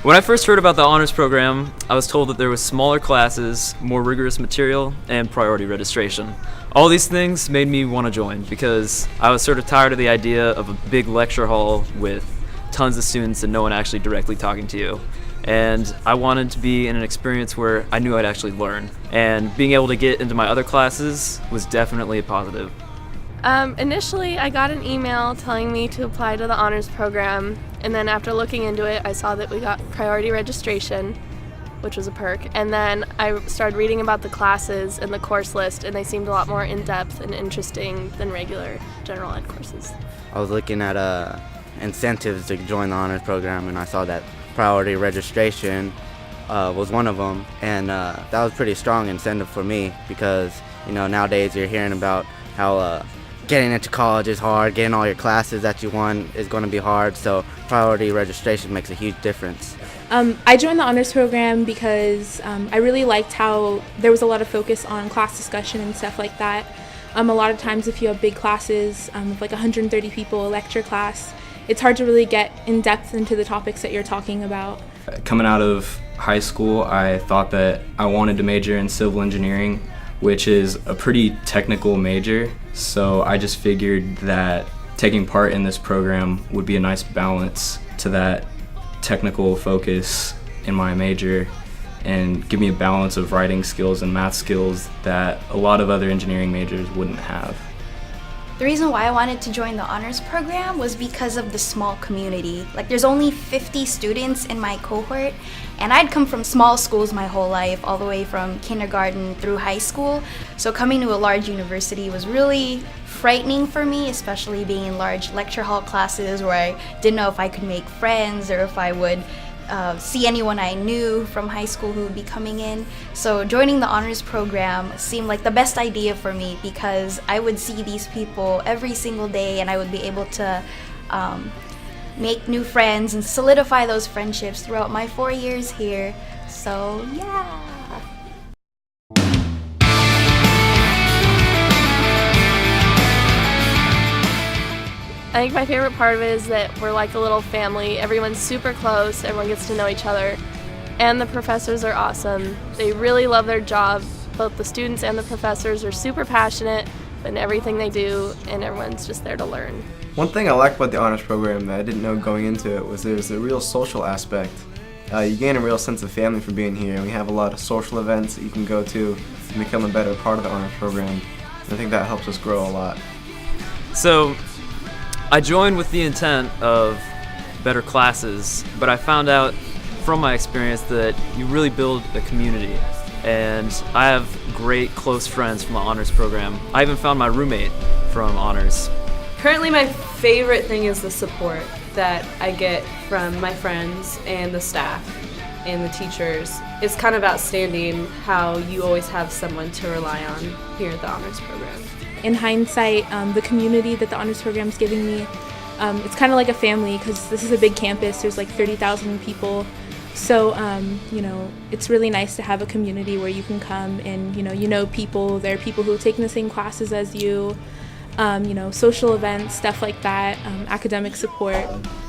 When I first heard about the honors program, I was told that there was smaller classes, more rigorous material, and priority registration. All these things made me want to join because I was sort of tired of the idea of a big lecture hall with tons of students and no one actually directly talking to you. And I wanted to be in an experience where I knew I'd actually learn. And being able to get into my other classes was definitely a positive. Initially, I got an email telling me to apply to the honors program, and then after looking into it, I saw that we got priority registration, which was a perk, and then I started reading about the classes and the course list, and they seemed a lot more in-depth and interesting than regular general ed courses. I was looking at incentives to join the honors program, and I saw that priority registration was one of them, and that was a pretty strong incentive for me because, nowadays you're hearing about how getting into college is hard, getting all your classes that you want is going to be hard, so priority registration makes a huge difference. I joined the honors program because I really liked how there was a lot of focus on class discussion and stuff like that. A lot of times if you have big classes of like 130 people, a lecture class, it's hard to really get in depth into the topics that you're talking about. Coming out of high school, I thought that I wanted to major in civil engineering, which is a pretty technical major, so I just figured that taking part in this program would be a nice balance to that technical focus in my major and give me a balance of writing skills and math skills that a lot of other engineering majors wouldn't have. The reason why I wanted to join the honors program was because of the small community. Like, there's only 50 students in my cohort, and I'd come from small schools my whole life, all the way from kindergarten through high school. So coming to a large university was really frightening for me, especially being in large lecture hall classes where I didn't know if I could make friends or if I would see anyone I knew from high school who would be coming in. So joining the honors program seemed like the best idea for me because I would see these people every single day and I would be able to make new friends and solidify those friendships throughout my 4 years here. So yeah. I think my favorite part of it is that we're like a little family. Everyone's super close, everyone gets to know each other, and the professors are awesome. They really love their job. Both the students and the professors are super passionate in everything they do, and everyone's just there to learn. One thing I like about the honors program that I didn't know going into it was there's a real social aspect. You gain a real sense of family from being here, and we have a lot of social events that you can go to and become a better part of the honors program. And I think that helps us grow a lot. So I joined with the intent of better classes, but I found out from my experience that you really build a community, and I have great close friends from the honors program. I even found my roommate from honors. Currently my favorite thing is the support that I get from my friends and the staff and the teachers. It's kind of outstanding how you always have someone to rely on here at the honors program. In hindsight, the community that the honors program is giving me, it's kind of like a family because this is a big campus. There's like 30,000 people. So, it's really nice to have a community where you can come and, you know people. There are people who have taken the same classes as you, social events, stuff like that, academic support.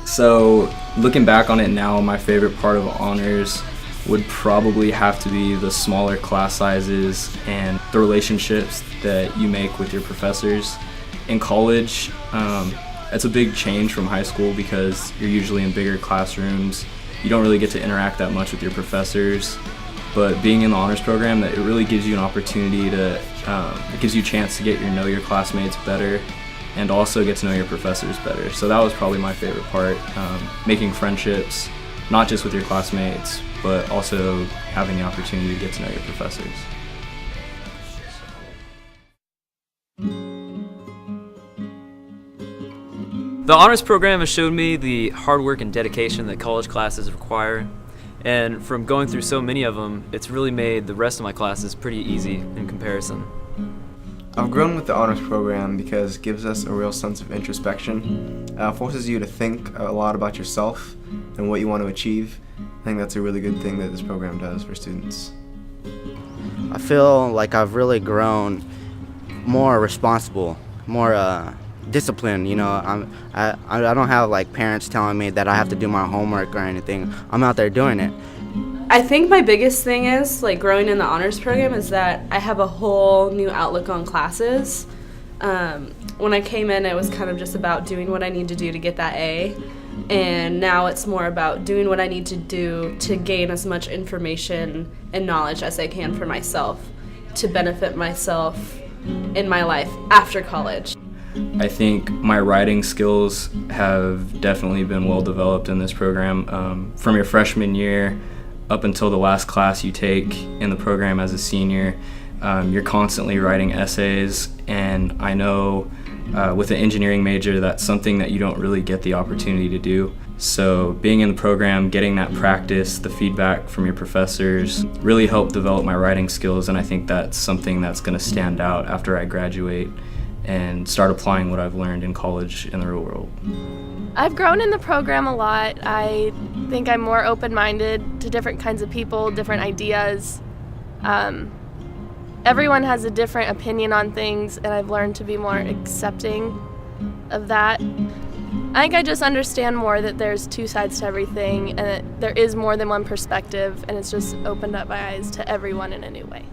So looking back on it now, my favorite part of honors would probably have to be the smaller class sizes and the relationships that you make with your professors. In college, it's a big change from high school because you're usually in bigger classrooms. You don't really get to interact that much with your professors, but being in the honors program, that it really gives you an opportunity to, it gives you a chance to know your classmates better and also get to know your professors better. So that was probably my favorite part, making friendships, not just with your classmates, but also having the opportunity to get to know your professors. The honors program has showed me the hard work and dedication that college classes require, and from going through so many of them, it's really made the rest of my classes pretty easy in comparison. I've grown with the honors program because it gives us a real sense of introspection, forces you to think a lot about yourself and what you want to achieve. I think that's a really good thing that this program does for students. I feel like I've really grown more responsible, more discipline. You know, I don't have like parents telling me that I have to do my homework or anything. I'm out there doing it. I think my biggest thing is, like, growing in the honors program is that I have a whole new outlook on classes. When I came in, it was kind of just about doing what I need to do to get that A, and now it's more about doing what I need to do to gain as much information and knowledge as I can for myself to benefit myself in my life after college. I think my writing skills have definitely been well developed in this program. From your freshman year up until the last class you take in the program as a senior, you're constantly writing essays, and I know with an engineering major that's something that you don't really get the opportunity to do. So being in the program, getting that practice, the feedback from your professors really helped develop my writing skills, and I think that's something that's going to stand out after I graduate and start applying what I've learned in college in the real world. I've grown in the program a lot. I think I'm more open-minded to different kinds of people, different ideas. Everyone has a different opinion on things, and I've learned to be more accepting of that. I think I just understand more that there's two sides to everything, and that there is more than one perspective, and it's just opened up my eyes to everyone in a new way.